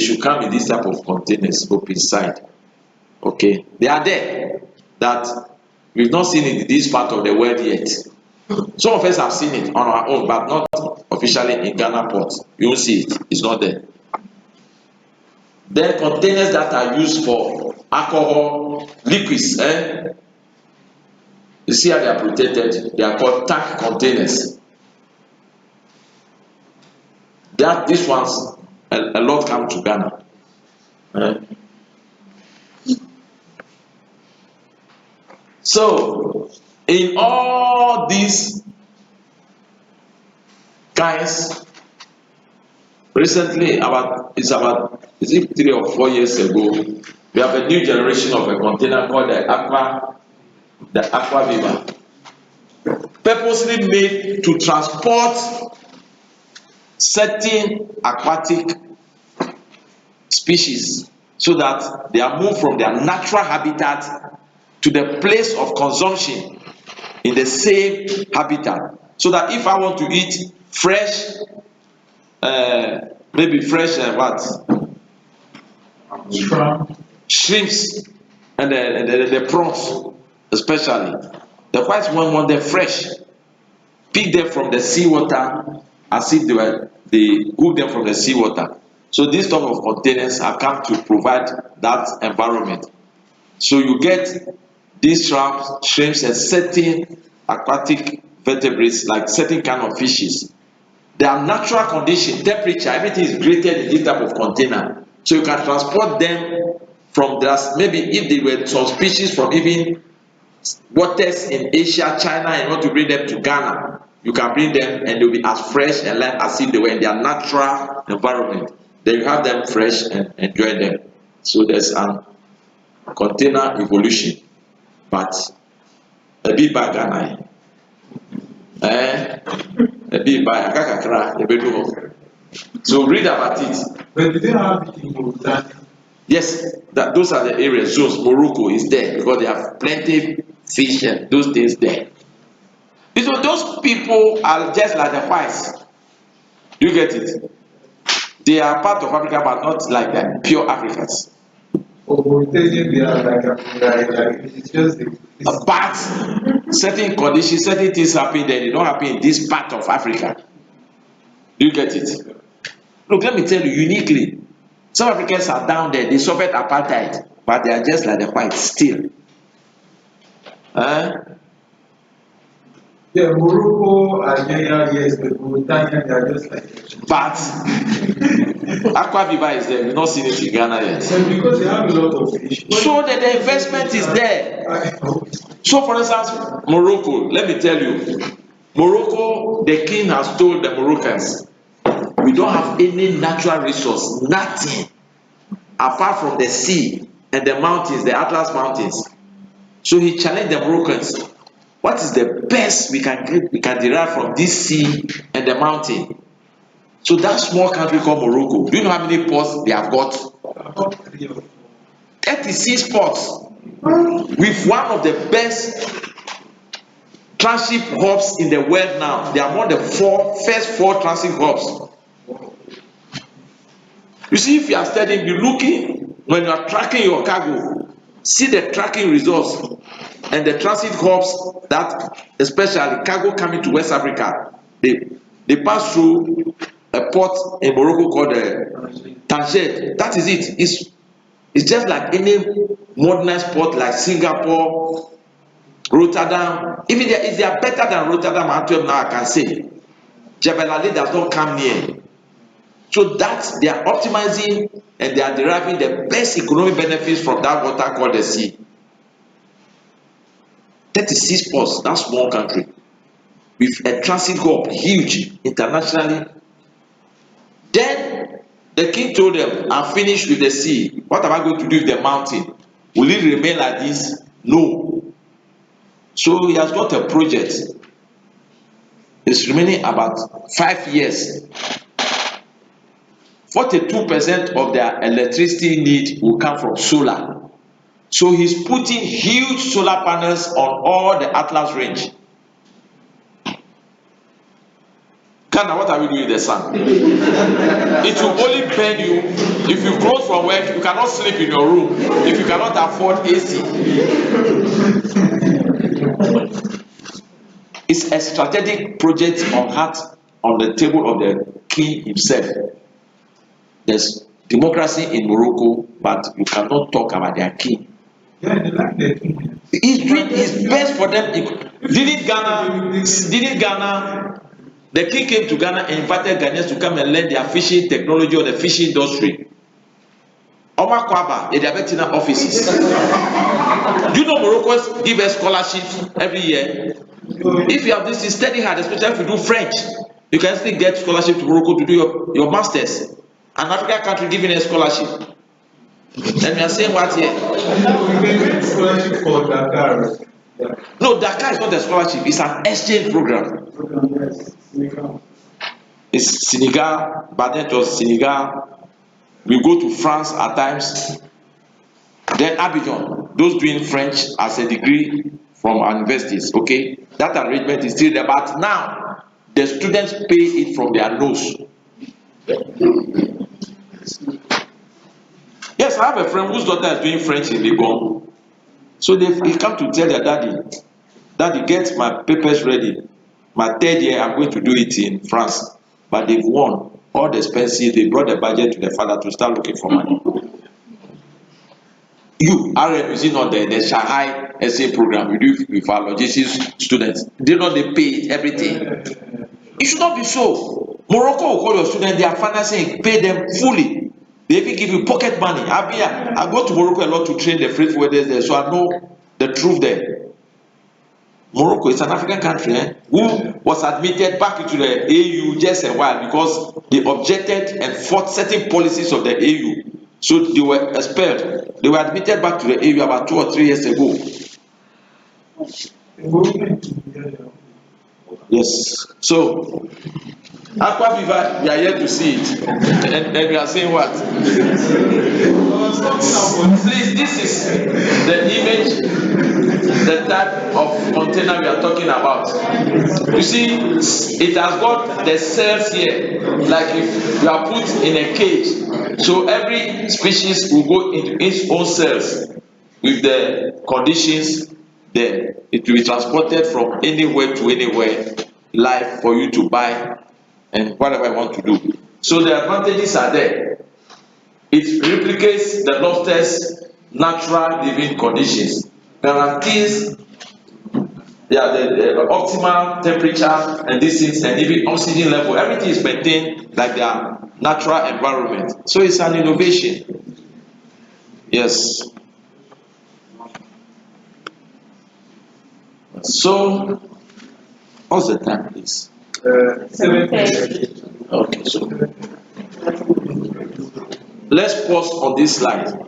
should come in this type of containers, open side. Okay, they are there. That we've not seen it in this part of the world yet. Some of us have seen it on our own, but not officially in Ghana port. You won't see it. It's not there. Then containers that are used for alcohol, liquids. You see how they are protected? They are called tank containers. These ones, a lot come to Ghana. So, in all these kinds, recently, is it 3 or 4 years ago, we have a new generation of a container called the Aqua Viva, purposely made to transport certain aquatic species so that they are moved from their natural habitat to the place of consumption in the same habitat. So that if I want to eat fresh, maybe fresh shrimps and the prawns, especially the whites want them fresh, pick them from the seawater as if they cook them from the seawater. So these type of containers have come to provide that environment. So you get these shrimps and certain aquatic vertebrates like certain kind of fishes. Their natural condition, temperature, everything is created in this type of container. So you can transport them from maybe if they were some species from even waters in Asia, China, and want to bring them to Ghana, you can bring them and they'll be as fresh and live as if they were in their natural environment. Then you have them fresh and enjoy them. So there's an container evolution, but a bit by Ghana. A bit by Akakakra. So read about it. But do they have it in Mauritania? Yes, those are the areas. Zones. Morocco is there because they have plenty fish and those things there. So those people are just like the whites. You get it? They are part of Africa, but not like the pure Africans. Or Mauritania, they are like it's just but certain conditions, certain things happen there. They don't happen in this part of Africa. Do you get it? Look, let me tell you uniquely. Some Africans are down there. They suffered apartheid, but they are just like the whites still. Yeah, Morocco, Algeria, yes, but Mauritania, they are just like it. But Aqua Viva is there. We've not seen it in Ghana yet. So because they have a lot of fish. So that the investment is there. So for instance, Morocco, let me tell you, Morocco, the king has told the Moroccans, we don't have any natural resource, nothing, apart from the sea and the mountains, the Atlas Mountains. So he challenged the Moroccans, what is the best we can derive from this sea and the mountain? So that small country called Morocco, do you know how many ports they have got? 36 ports with one of the best transit hubs in the world now. They are among the first four transit hubs. You see, if you are studying, you're looking, when you are tracking your cargo, see the tracking results and the transit hubs that, especially cargo coming to West Africa, they pass through a port in Morocco called Tanger. That is it. It's just like any modernized port like Singapore, Rotterdam. Even they are better than Rotterdam, Antwerp now I can say. Jebel Ali does not come near. So that they are optimizing and they are deriving the best economic benefits from that water called the sea. 36 ports, that small country, with a transit hub, huge internationally. Then the king told them, I'm finished with the sea. What am I going to do with the mountain? Will it remain like this? No. So he has got a project. It's remaining about 5 years. 42% of their electricity need will come from solar. So he's putting huge solar panels on all the Atlas range. Ghana, what are we doing in the sun? It will only burn you. If you close from work, you cannot sleep in your room if you cannot afford AC. It's a strategic project on the table of the king himself. There's democracy in Morocco, but you cannot talk about their king. Yeah, they like their king. He's doing his best for them. Didn't Ghana, the king came to Ghana and invited Ghanaians to come and learn their fishing technology or the fishing industry. Omar Kwaba, the Diabetina offices. Do you know Morocco give us scholarships every year? If you have this, study hard, especially if you do French, you can still get scholarship to Morocco to do your masters. An African country giving a scholarship. And we are saying what here? We can get scholarship for Dakar. Yeah. No, Dakar is not a scholarship, it's an exchange program. Yes. It's Senegal, but then just Senegal. We go to France at times. Then Abidjan, those doing French as a degree from universities, okay? That arrangement is still there, but now the students pay it from their nose. Yes, I have a friend whose daughter is doing French in Legon. So they come to tell their daddy, get my papers ready. My 3rd year, I'm going to do it in France. But they've won all the expenses. They brought the budget to the father to start looking for money. You, RM, is it not the Shanghai SA program we do with our logistics students? They pay everything. It should not be so. Morocco will call your students, they are financing, pay them fully. They even give you pocket money. I go to Morocco a lot to train the freight forwarders there, so I know the truth there. Morocco is an African country who was admitted back into the AU just a while because they objected and fought certain policies of the AU. So they were expelled. They were admitted back to the AU about 2 or 3 years ago. Yes. So, Aqua Viva, we are here to see it. And we are saying what? Please, this is the image, the type of container we are talking about. You see, it has got the cells here, like if you are put in a cage. So every species will go into its own cells with the conditions there. It will be transported from anywhere to anywhere, live for you to buy and whatever I want to do. So the advantages are there. It replicates the lobster's natural living conditions, guarantees the optimal temperature and distance and even oxygen level. Everything is maintained like their natural environment. So it's an innovation. Yes. So, what's the time, please? 7:30. Okay, so let's pause on this slide.